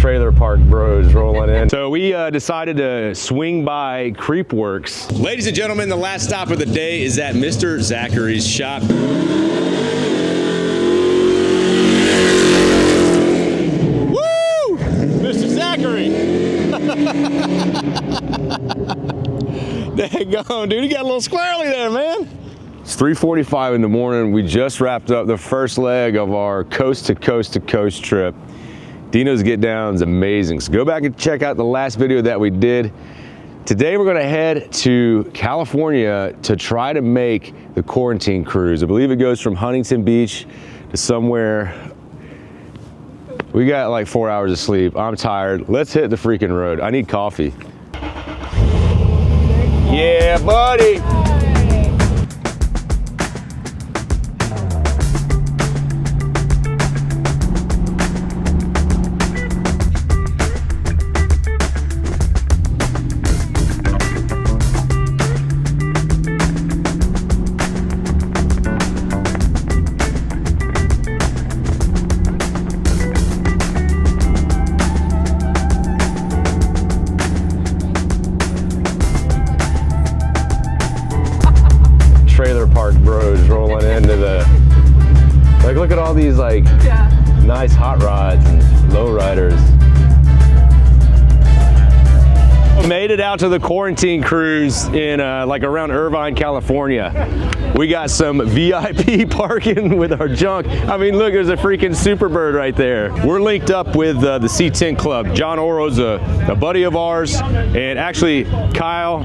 Trailer park bros rolling in. So we decided to swing by Creep Works. Ladies and gentlemen, the last stop of the day is at Mister Zachary's shop. Woo! Mister Zachary! Dang on, dude, you got a little squirrely there, man. It's 3:45 in the morning. We just wrapped up the first leg of our coast to coast to coast trip. Dino's Get Down is amazing. So go back and check out the last video that we did. Today we're gonna head to California to try to make the quarantine cruise. I believe it goes from Huntington Beach to somewhere. We got like 4 hours of sleep. I'm tired. Let's hit the freaking road. I need coffee. Yeah, buddy. Trailer park bros rolling into the, like, look at all these like nice hot rods and lowriders. Made it out to the quarantine cruise in like around Irvine, California. We got some VIP parking with our junk. I mean, look, there's a freaking Superbird right there. We're linked up with the C10 Club. John Oro's a buddy of ours, and actually Kyle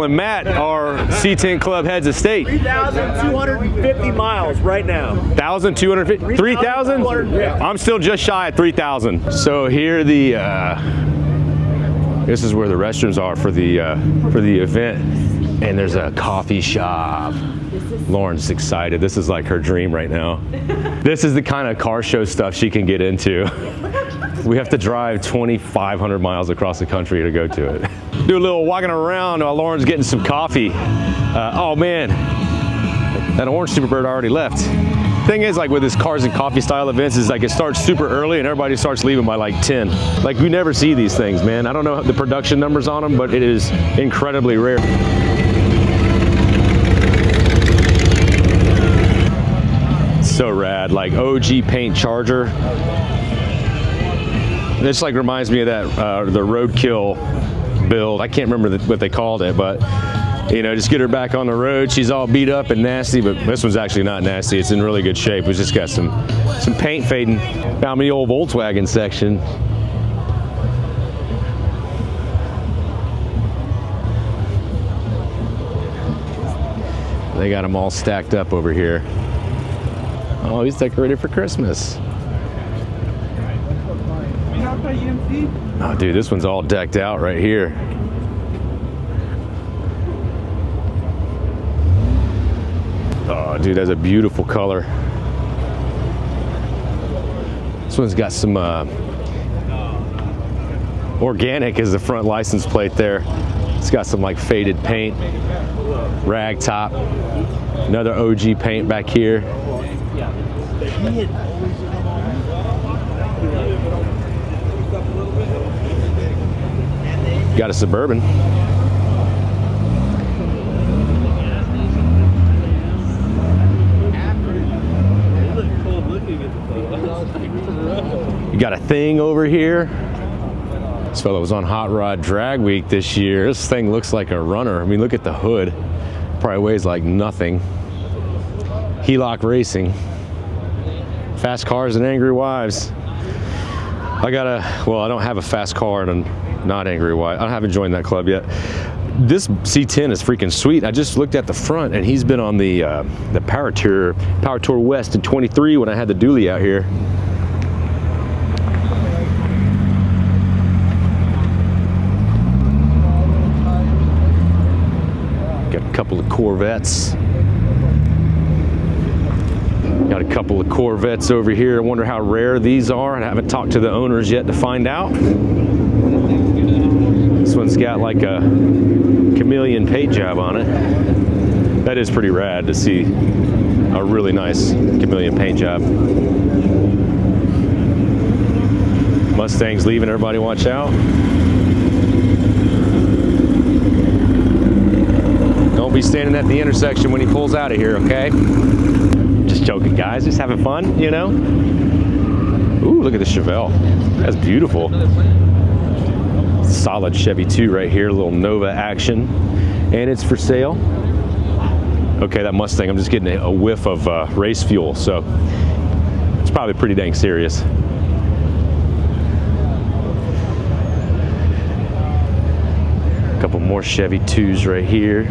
and Matt are C10 Club heads of state. 3,250 miles right now. 1,250? 3,000? Yeah. I'm still just shy at 3,000. So here this is where the restrooms are for the event, and there's a coffee shop. Lauren's excited. This is like her dream right now. This is the kind of car show stuff she can get into. We have to drive 2,500 miles across the country to go to it. Do a little walking around while Lauren's getting some coffee. Oh man, that orange Superbird already left. Thing is, like with this cars and coffee style events, is like it starts super early and everybody starts leaving by like 10. Like we never see these things, man. I don't know the production numbers on them, but it is incredibly rare. So rad, like OG paint charger. This like reminds me of that the roadkill build. I can't remember what they called it, but you know, just get her back on the road. She's all beat up and nasty, but this one's actually not nasty. It's in really good shape. It's just got some paint fading. Found me the old Volkswagen section. They got them all stacked up over here. Oh, he's decorated for Christmas. Oh, dude, this one's all decked out right here. Oh, dude, that's a beautiful color. This one's got some organic is the front license plate there. It's got some like faded paint, rag top, another OG paint back here. Got a Suburban. You got a Thing over here. This fellow was on Hot Rod Drag Week this year. This thing looks like a runner. I mean, look at the hood. Probably weighs like nothing. Heloc Racing. Fast Cars and Angry Wives. I don't have a fast car and a not angry wife. I haven't joined that club yet. This C10 is freaking sweet. I just looked at the front and he's been on the Power Tour West in 23 when I had the dually out here. Got a couple of Corvettes. Got a couple of Corvettes over here. I wonder how rare these are. I haven't talked to the owners yet to find out. This one's got like a chameleon paint job on it. That is pretty rad to see a really nice chameleon paint job. Mustang's leaving, everybody watch out. Don't be standing at the intersection when he pulls out of here, okay? Just joking, guys, just having fun, you know? Ooh, look at the Chevelle. That's beautiful. Solid Chevy 2 right here, a little Nova action. And it's for sale. Okay, that Mustang, I'm just getting a whiff of race fuel, so it's probably pretty dang serious. A couple more Chevy 2s right here.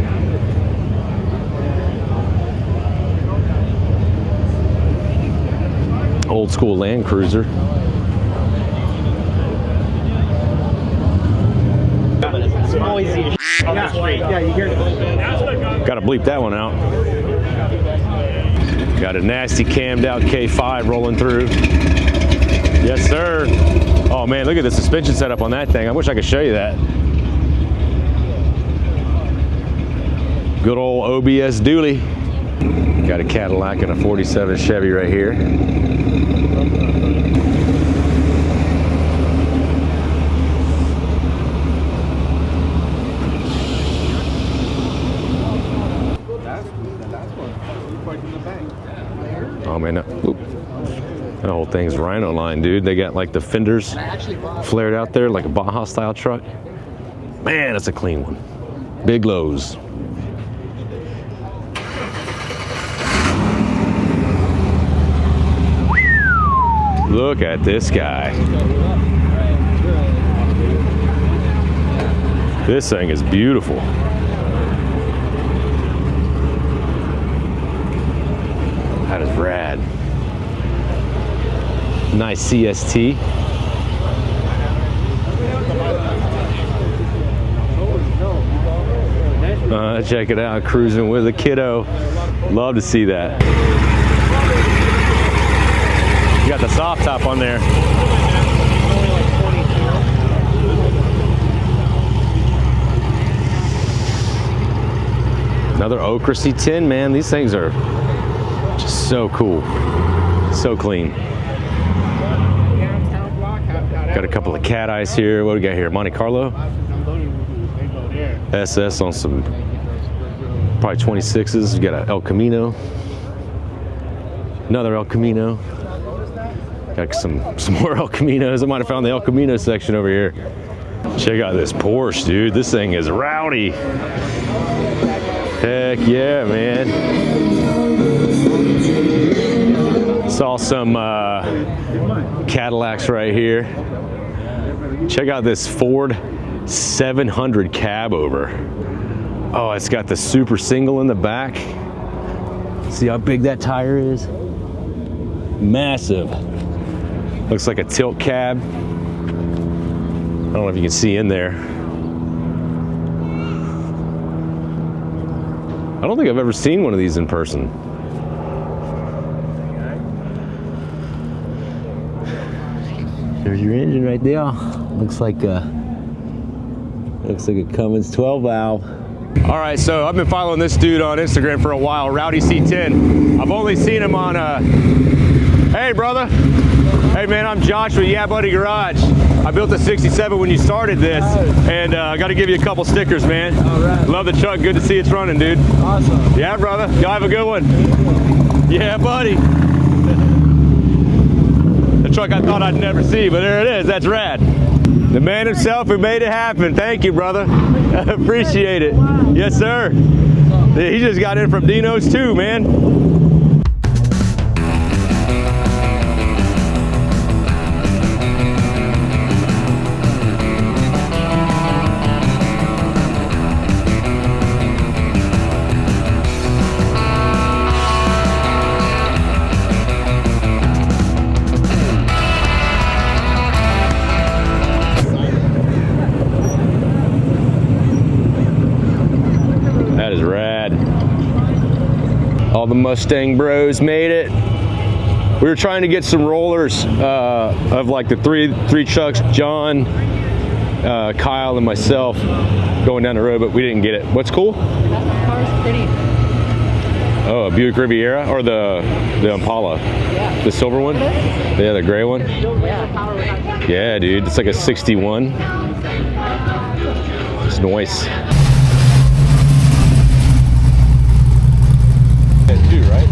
Old school Land Cruiser. It's noisy as on the street. Yeah, you hear it. Gotta bleep that one out. Got a nasty cammed out K5 rolling through. Yes, sir. Oh man, look at the suspension setup on that thing. I wish I could show you that. Good old OBS dually. Got a Cadillac and a 47 Chevy right here. Oh man, that whole thing's Rhino line, dude. They got like the fenders flared out there like a Baja style truck. Man, it's a clean one. Big lows. Look at this guy. This thing is beautiful. That is rad. Nice CST. Check it out, cruising with a kiddo. Love to see that. You got the soft top on there. Another Okra C10, man. These things are just so cool, so clean. Got a couple of cat eyes here. What do we got here? Monte Carlo. SS on some probably 26s. We got an El Camino. Another El Camino. Got some more El Caminos. I might have found the El Camino section over here. Check out this Porsche, dude. This thing is rowdy. Heck yeah, man. Saw some Cadillacs right here. Check out this Ford 700 cab over. Oh, it's got the super single in the back. See how big that tire is? Massive. Looks like a tilt cab. I don't know if you can see in there. I don't think I've ever seen one of these in person. There's your engine right there. Looks like a Cummins 12 valve. All right, so I've been following this dude on Instagram for a while, Rowdy C10. I've only seen him on hey brother. Hey man, I'm Josh with Yeah Buddy Garage. I built a 67 when you started this, and I got to give you a couple stickers, man. All right. Love the truck. Good to see it's running, dude. Awesome. Yeah, brother. Y'all have a good one. Yeah, buddy. The truck I thought I'd never see, but there it is. That's rad. The man himself who made it happen. Thank you, brother. Appreciate it. Yes, sir. He just got in from Dino's too, man. That is rad. All the Mustang bros made it. We were trying to get some rollers of like the three trucks, John, Kyle, and myself going down the road, but we didn't get it. What's cool? That car's pretty. Oh, a Buick Riviera or the Impala? Yeah. The silver one? Yeah, the gray one? Yeah. Yeah, dude. It's like a 61. It's nice. Yeah, two, right?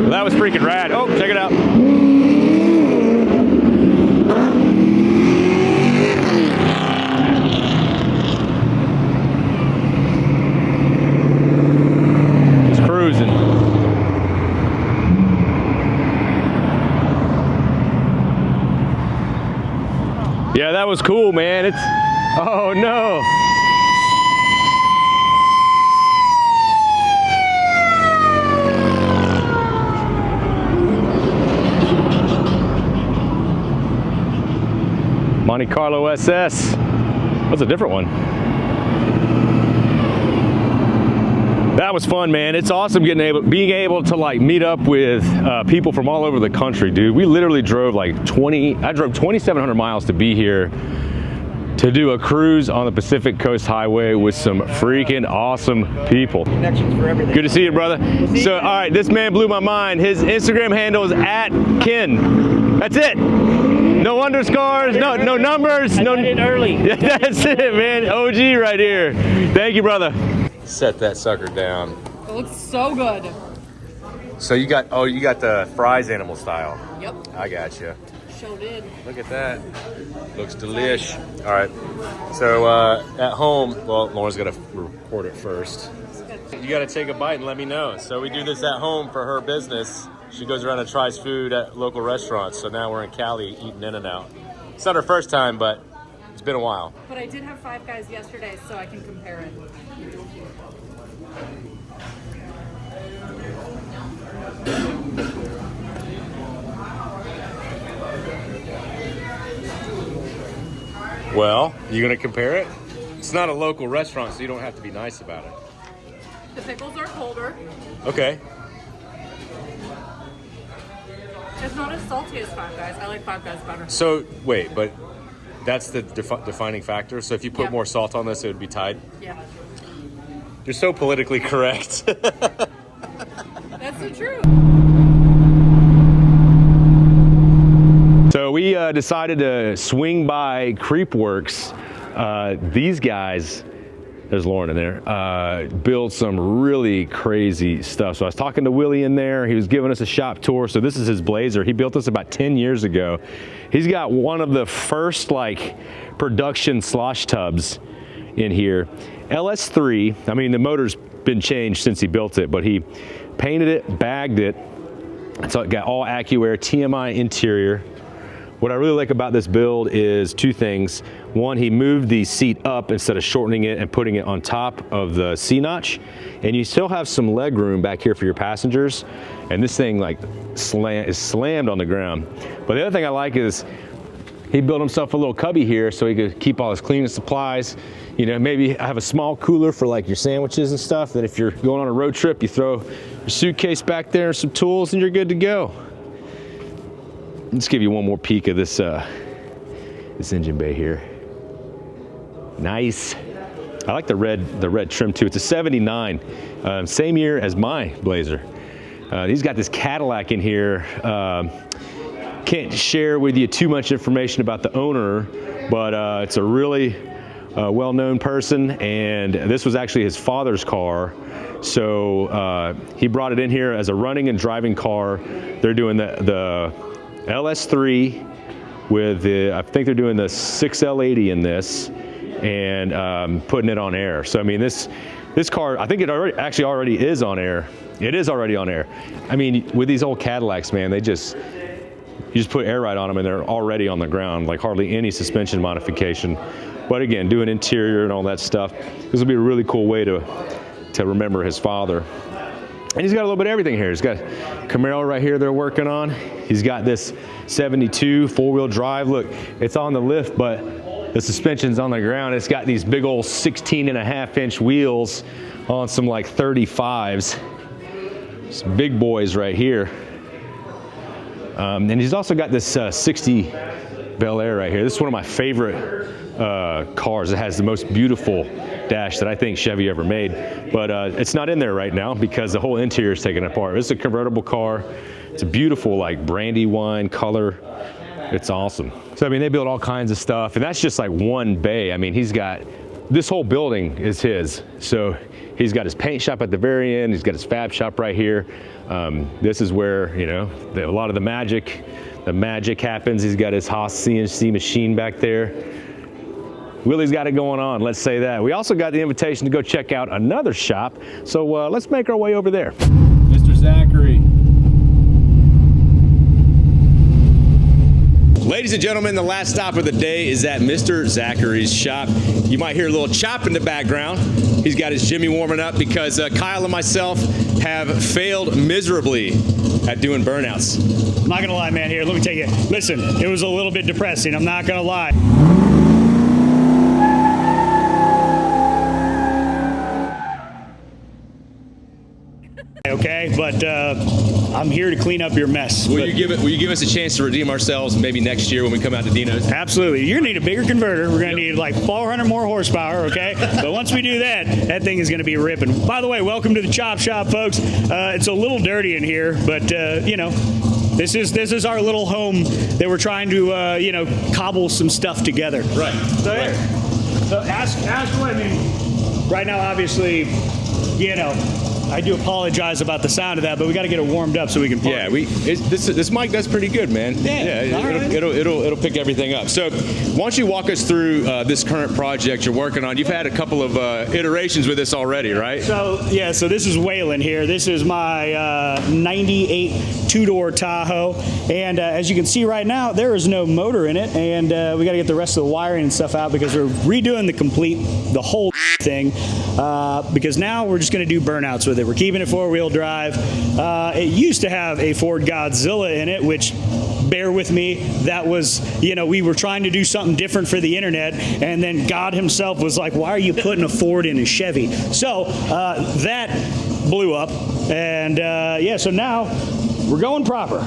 That was freaking rad. Oh, check it out. It's cruising. Yeah, that was cool, man. It's, oh no. Monte Carlo SS. That's a different one. That was fun, man. It's awesome being able to like meet up with people from all over the country, dude. We literally drove like I drove 2,700 miles to be here to do a cruise on the Pacific Coast Highway with some freaking awesome people. Connections for everything. Good to see you, brother. So, all right, this man blew my mind. His Instagram handle is @Ken. That's it. No underscores, no numbers. I got in early. That's it, man. OG right here. Thank you, brother. Set that sucker down. It looks so good. So you got the fries animal style. Yep. I got you. Sure did. Look at that. Looks delish. All right. So at home, well, Lauren's got to record it first. You got to take a bite and let me know. So we do this at home for her business. She goes around and tries food at local restaurants. So now we're in Cali eating In-N-Out. It's not her first time, but it's been a while. But I did have Five Guys yesterday, so I can compare it. Well, you gonna compare it? It's not a local restaurant, so you don't have to be nice about it. The pickles are colder. Okay. It's not as salty as Five Guys. I like Five Guys better. So wait, but that's the defining factor. So if you put Yeah. more salt on this, it would be tied. Yeah. You're so politically correct. That's the truth. So we decided to swing by Creepworks. These guys, there's Lauren in there, build some really crazy stuff. So I was talking to Willie in there. He was giving us a shop tour. So this is his Blazer. He built this about 10 years ago. He's got one of the first like production slosh tubs in here. LS3, I mean, the motor's been changed since he built it, but he painted it, bagged it. So it got all AccuAir TMI interior. What I really like about this build is two things. One, he moved the seat up instead of shortening it and putting it on top of the C-notch. And you still have some leg room back here for your passengers. And this thing like is slammed on the ground. But the other thing I like is he built himself a little cubby here so he could keep all his cleaning supplies. You know, maybe have a small cooler for like your sandwiches and stuff, that if you're going on a road trip, you throw your suitcase back there, some tools, and you're good to go. Let's give you one more peek of this this engine bay here. Nice. I like the red trim too. It's a 79, same year as my Blazer. He's got this Cadillac in here. Can't share with you too much information about the owner, but it's a really well-known person, and this was actually his father's car. So he brought it in here as a running and driving car. They're doing the LS3 with the, I think they're doing the 6L80 in this, and putting it on air. So I mean, this car, I think it already is on air. It is already on air. I mean, with these old Cadillacs, man, they just, You just put air ride on them and they're already on the ground, like hardly any suspension modification. But again, doing interior and all that stuff, this will be a really cool way to remember his father. And he's got a little bit of everything here. He's got Camaro right here they're working on. He's got this 72 four-wheel drive. Look, it's on the lift, but the suspension's on the ground. It's got these big old 16.5-inch wheels on some like 35s. Some big boys right here. And he's also got this 60 Bel Air right here. This is one of my favorite cars. It has the most beautiful dash that I think Chevy ever made, but it's not in there right now because the whole interior is taken apart. It's a convertible car. It's a beautiful like brandy wine color. It's awesome. So I mean, they build all kinds of stuff, and that's just like one bay. I mean, he's got, this whole building is his. So he's got his paint shop at the very end. He's got his fab shop right here. This is where, you know, a lot of the magic happens. He's got his Haas CNC machine back there. Willie's got it going on, let's say that. We also got the invitation to go check out another shop, so let's make our way over there. Mr. Zachary. Ladies and gentlemen, the last stop of the day is at Mr. Zachary's shop. You might hear a little chop in the background. He's got his Jimmy warming up because Kyle and myself have failed miserably at doing burnouts. I'm not gonna lie, man, here, let me tell you. Listen, it was a little bit depressing, I'm not gonna lie. Okay, but I'm here to clean up your mess. Will you give us a chance to redeem ourselves maybe next year when we come out to Dino's? Absolutely. You're gonna need a bigger converter. We're gonna need like 400 more horsepower, okay? But once we do that, that thing is gonna be ripping. By the way, welcome to the chop shop, folks. It's a little dirty in here, but you know, this is our little home that we're trying to you know, cobble some stuff together. Right. So here. So ask what I mean. Right now, obviously, you know, I do apologize about the sound of that, but we got to get it warmed up so we can play. Yeah, this mic does pretty good, man. Yeah, it'll pick everything up. So, why don't you walk us through this current project you're working on? You've had a couple of iterations with this already, right? So yeah, so this is Waylon here. This is my '98 two-door Tahoe, and as you can see right now, there is no motor in it, and we got to get the rest of the wiring and stuff out because we're redoing the whole thing, because now we're just going to do burnouts with it. We're keeping it four-wheel drive. It used to have a Ford Godzilla in it, which, bear with me, that was, you know, we were trying to do something different for the internet, and then God himself was like, why are you putting a Ford in a Chevy? So that blew up, and yeah, so now we're going proper.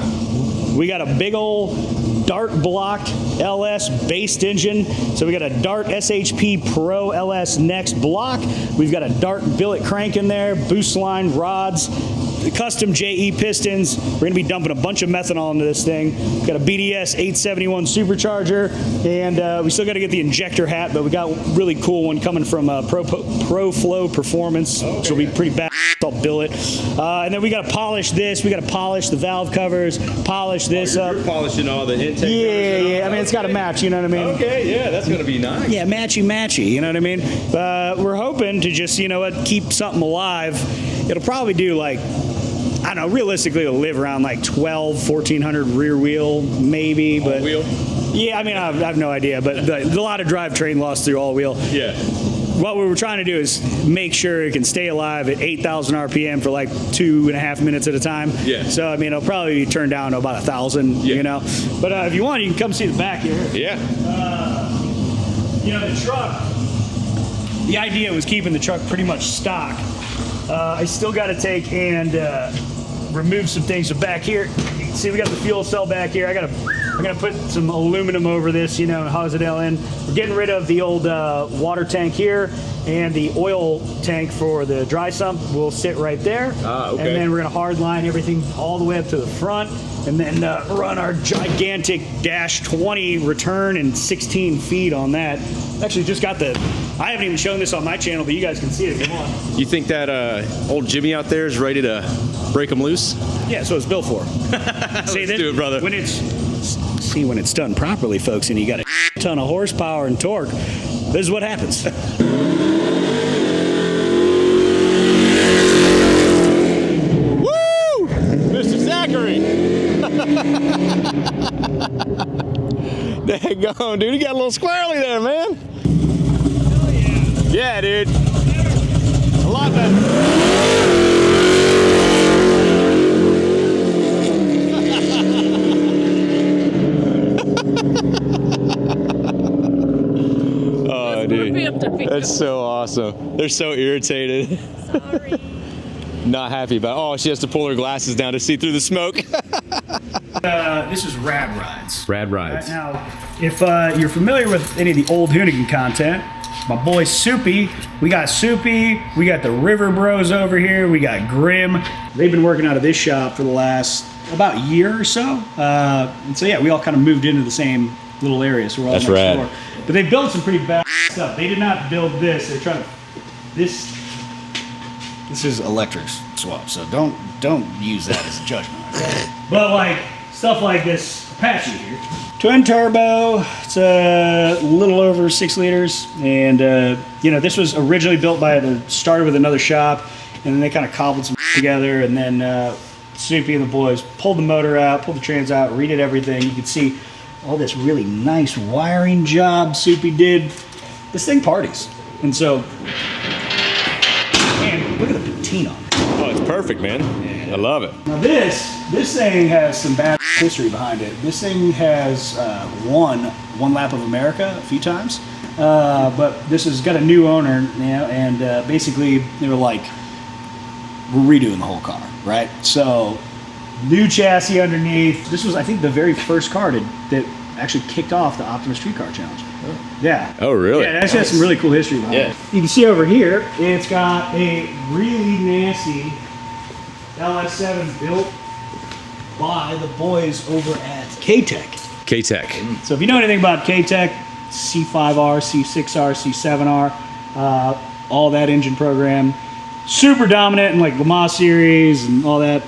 We got a big old Dart blocked LS based engine. So we got a Dart SHP Pro LS Next block. We've got a Dart billet crank in there, boost line rods, custom JE pistons. We're gonna be dumping a bunch of methanol into this thing. We've got a BDS 871 supercharger, and we still got to get the injector hat, but we got a really cool one coming from Pro Flow Performance, which will be pretty bad. I'll billet. And then we got to polish this. We got to polish the valve covers, polish this up. You're polishing all the intake. Yeah. I mean, it's got to match. You know what I mean? Okay. Yeah, that's gonna be nice. Yeah, matchy. You know what I mean? We're hoping to just, you know what, keep something alive. It'll probably do like, I don't know, realistically it'll live around like 1400 rear wheel maybe, but all wheel. Yeah, I mean, I have no idea, but a lot of drivetrain loss through all wheel. Yeah. What we were trying to do is make sure it can stay alive at 8,000 RPM for like 2.5 minutes at a time. Yeah. So, I mean, it'll probably be turned down to about 1,000, you know. But if you want, you can come see the back here. Yeah. You know, the truck, the idea was keeping the truck pretty much stock. I still got to take and remove some things. So back here, you can see we got the fuel cell back here. I'm gonna put some aluminum over this, you know, and hose it in. We're getting rid of the old water tank here, and the oil tank for the dry sump will sit right there. Okay. And then we're gonna hard line everything all the way up to the front, and then run our gigantic Dash 20 return and 16 feet on that. Actually, just got I haven't even shown this on my channel, but you guys can see it. Come on. You think that old Jimmy out there is ready to break them loose? Yeah, so it's built for. See, Let's do it, brother. When it's done properly, folks, and you got a ton of horsepower and torque, this is what happens. Woo! Mr. Zachary! Dang on, dude. You got a little squirrely there, man. Hell yeah. Yeah, dude. A lot better. Oh, dude. That's so awesome. They're so irritated. Sorry. Not happy about it. Oh, she has to pull her glasses down to see through the smoke. This is Rad Rides. Rad Rides. Now, if you're familiar with any of the old Hoonigan content, my boy Soupy, we got the River Bros over here, we got Grim. They've been working out of this shop for the last about year or so. And so yeah, we all kind of moved into the same little area, so we're all That's next rad. door. But they built some pretty bad stuff. They did not build this. They're trying to this is electric swap, so don't use that as a judgment. Okay? But like stuff like this Apache here, twin turbo. It's a little over 6 liters, and you know, this was originally built started with another shop, and then they kind of cobbled some together, and then Soupy and the boys pulled the motor out, pulled the trans out, redid everything. You can see all this really nice wiring job Soupy did. This thing parties, and so. Look at the patina. Oh, it's perfect, man. I love it. Now this thing has some bad history behind it. This thing has won one lap of America a few times, but this has got a new owner, you know, and basically they were like, we're redoing the whole car, right? So new chassis underneath. This was, I think, the very first car that actually kicked off the Optimus Street Car Challenge. Yeah. Oh, really? Yeah, it actually has some really cool history behind it. You can see over here, it's got a really nasty LS7 built by the boys over at K-Tech. K-Tech. So if you know anything about K-Tech, C5R, C6R, C7R, all that engine program, super dominant in like Le Mans series and all that.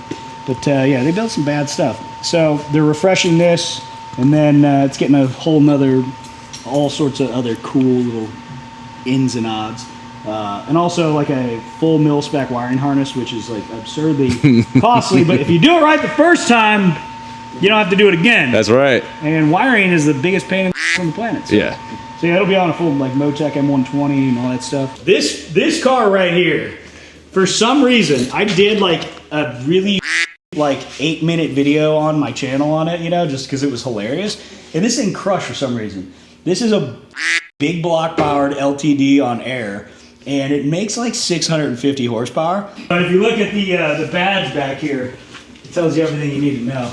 But yeah, they built some bad stuff. So they're refreshing this, and then it's getting a whole nother, all sorts of other cool little ins and odds. And also like a full mil-spec wiring harness, which is like absurdly costly, but if you do it right the first time, you don't have to do it again. That's right. And wiring is the biggest pain in on the planet. So, Yeah. So yeah, it'll be on a full like Motec M120 and all that stuff. This car right here, for some reason, I did like a really like 8-minute video on my channel on it, you know, just because it was hilarious. And this thing crushed for some reason. This is a big block powered LTD on air, and it makes like 650 horsepower. But if you look at the badge back here, it tells you everything you need to know.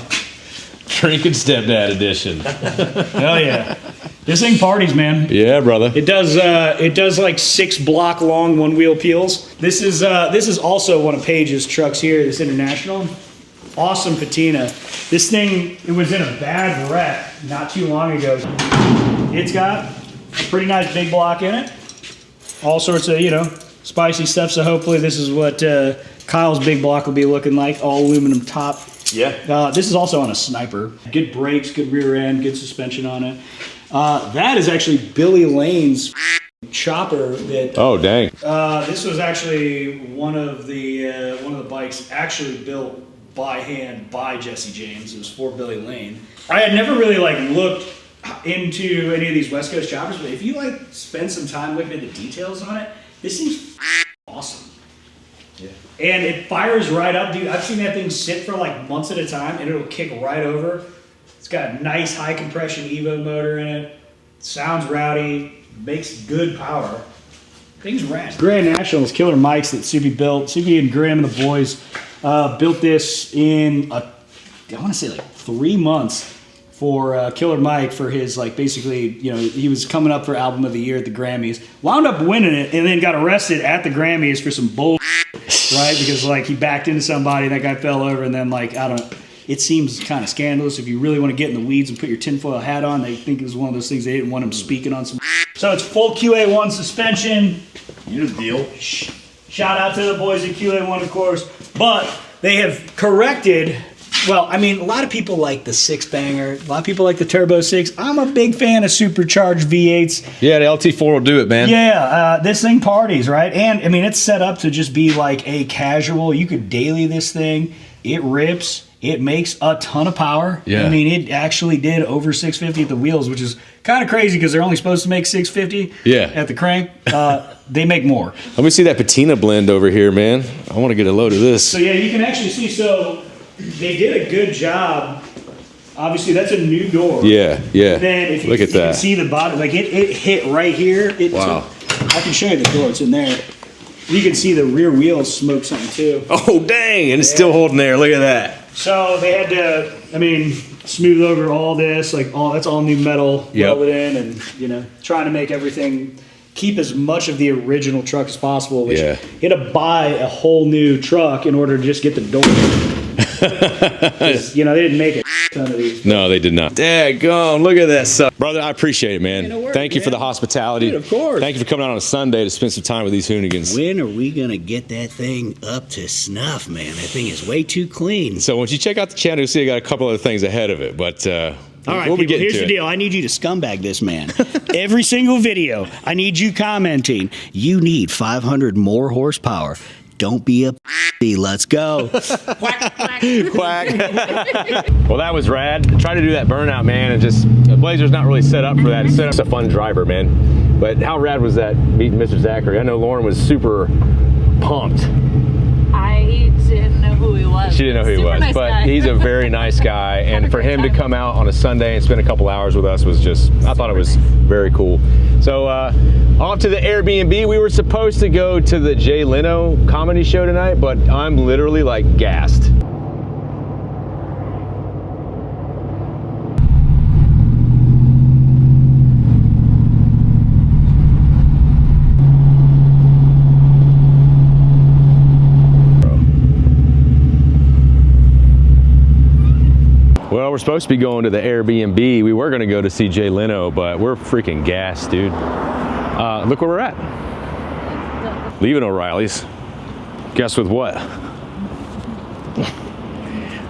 Drinking Stepdad edition. Hell yeah. This thing parties, man. Yeah, brother. It does like 6 block long 1-wheel peels. This is also one of Paige's trucks here, this International. Awesome patina. This thing, it was in a bad wreck not too long ago. It's got a pretty nice big block in it. All sorts of, you know, spicy stuff. So hopefully this is what Kyle's big block will be looking like. All aluminum top. Yeah. This is also on a Sniper. Good brakes, good rear end, good suspension on it. That is actually Billy Lane's chopper. That. Oh, dang. This was actually one of the bikes actually built by hand by Jesse James. It was for Billy Lane. I had never really like looked into any of these West Coast choppers, but if you like spend some time looking at the details on it, this thing's awesome. Yeah. And it fires right up, dude. I've seen that thing sit for like months at a time, and it'll kick right over. It's got a nice high compression Evo motor in it. Sounds rowdy, makes good power. Thing's rad. Grand Nationals killer mics that Soupy built. Soupy and Grim and the boys built this in I want to say like 3 months for Killer Mike for his like basically, you know, he was coming up for Album of the Year at the Grammys, wound up winning it, and then got arrested at the Grammys for some bullshit, right? Because like he backed into somebody, that guy fell over, and then like I don't know. It seems kind of scandalous. If you really want to get in the weeds and put your tinfoil hat on, they think it was one of those things they didn't want him speaking on some. So it's full QA1 suspension. You know the deal. Shout out to the boys at QA1, of course. But they have corrected. Well, I mean, a lot of people like the 6-banger. A lot of people like the Turbo 6. I'm a big fan of supercharged V8s. Yeah, the LT4 will do it, man. Yeah, this thing parties, right? And, I mean, it's set up to just be like a casual. You could daily this thing. It rips. It makes a ton of power. Yeah. I mean, it actually did over 650 at the wheels, which is kind of crazy because they're only supposed to make 650 at the crank. They make more. Let me see that patina blend over here, man. I want to get a load of this. So yeah, you can actually see, so they did a good job. Obviously, that's a new door. Yeah, yeah. And then if you, look at you that. can see the bottom, like it hit right here. Wow. I can show you the door, it's in there. You can see the rear wheels smoke something too. Oh, dang, and it's still holding there. Look at that. So they had to, I mean, smooth over all this, like that's all new metal welded in, and you know, trying to make everything keep as much of the original truck as possible. Which you had to buy a whole new truck in order to just get the door. You know, they didn't make a ton of these. No, they did not. Daggone, look at that stuff. Brother, I appreciate it, man. Thank you for the hospitality. Dude, of course. Thank you for coming out on a Sunday to spend some time with these hoonigans. When are we going to get that thing up to snuff, man? That thing is way too clean. So once you check out the channel, you'll see I got a couple other things ahead of it, but all right, we'll be people, getting here's to the it. deal. I need you to scumbag this man. Every single video, I need you commenting, you need 500 more horsepower. Don't be a let's go. Quack, quack. Quack. Well, that was rad. Try to do that burnout, man, and just, the Blazer's not really set up for that. It's set up a fun driver, man. But how rad was that meeting Mr. Zachary? I know Lauren was super pumped. I didn't know who he was. She didn't know who he was, Nice but guy. he's a very nice guy. And for him to come out on a Sunday and spend a couple hours with us was just, I thought it was very cool. So off to the Airbnb. We were supposed to go to the Jay Leno comedy show tonight, but I'm literally like gassed. Well, we're supposed to be going to the Airbnb. We were going to go to see Jay Leno, but we're freaking gassed, dude. Look where we're at. Leaving O'Reilly's. Guess with what?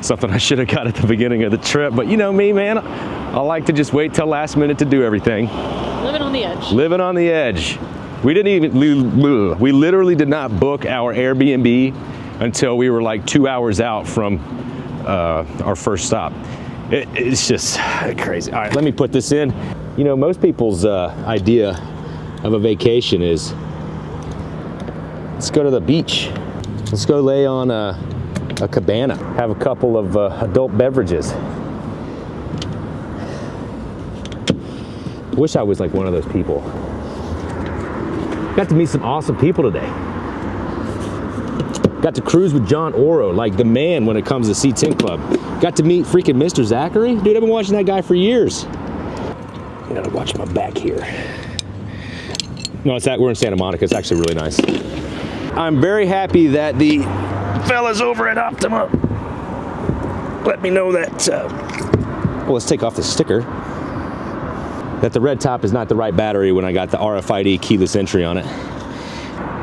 Something I should have got at the beginning of the trip, but you know me, man. I like to just wait till last minute to do everything. Living on the edge. Living on the edge. We literally did not book our Airbnb until we were like 2 hours out from our first stop. It's just crazy. All right, let me put this in. You know, most people's idea of a vacation is, let's go to the beach. Let's go lay on a cabana, have a couple of adult beverages. Wish I was like one of those people. Got to meet some awesome people today. Got to cruise with John Oro, like the man when it comes to C10 Club. Got to meet freaking Mister Zachary. Dude, I've been watching that guy for years. I gotta watch my back here. No, we're in Santa Monica. It's actually really nice. I'm very happy that the fellas over at Optima let me know that, well, let's take off the sticker, that the red top is not the right battery when I got the RFID keyless entry on it.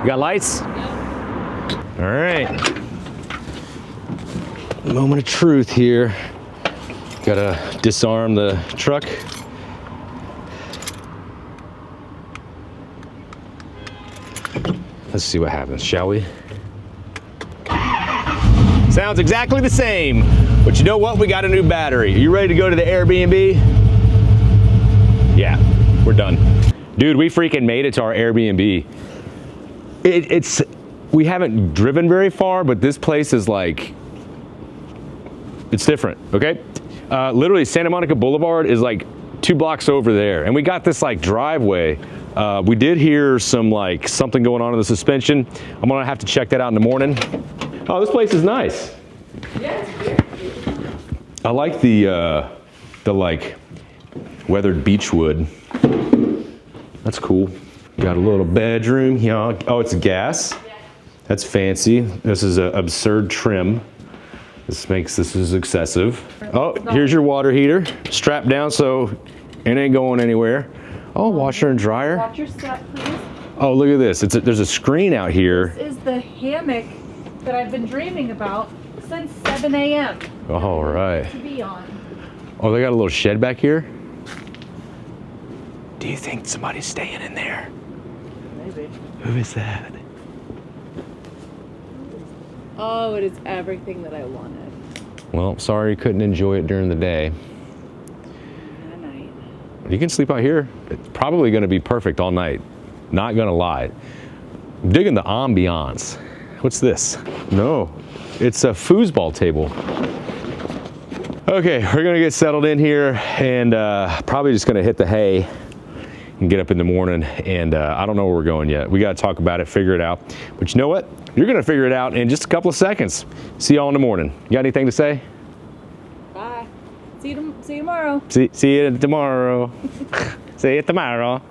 You got lights? All right. Moment of truth here. Gotta disarm the truck. Let's see what happens, shall we? Sounds exactly the same, but you know what? We got a new battery. Are you ready to go to the Airbnb? Yeah, we're done. Dude, we freaking made it to our Airbnb. We haven't driven very far, but this place is like, it's different, okay? Literally Santa Monica Boulevard is like 2 blocks over there. And we got this like driveway. We did hear some like something going on in the suspension. I'm gonna have to check that out in the morning. Oh, this place is nice. Yeah, it's very cute. I like the like weathered beech wood. That's cool. Got a little bedroom here. Oh, it's gas. That's fancy. This is an absurd trim. This is excessive. Oh, here's your water heater. Strapped down so it ain't going anywhere. Oh, washer and dryer. Watch your step, please. Oh, look at this. There's a screen out here. This is the hammock that I've been dreaming about since 7 a.m. All right. to be on. Oh, they got a little shed back here. Do you think somebody's staying in there? Maybe. Who is that? Oh, it is everything that I wanted. Well, sorry you couldn't enjoy it during the day. At night. You can sleep out here. It's probably going to be perfect all night. Not going to lie. I'm digging the ambiance. What's this? No, it's a foosball table. Okay, we're going to get settled in here and probably just going to hit the hay and get up in the morning. And I don't know where we're going yet. We got to talk about it, figure it out. But you know what? You're going to figure it out in just a couple of seconds. See y'all in the morning. You got anything to say? Bye. See you tomorrow. See you tomorrow. See you tomorrow.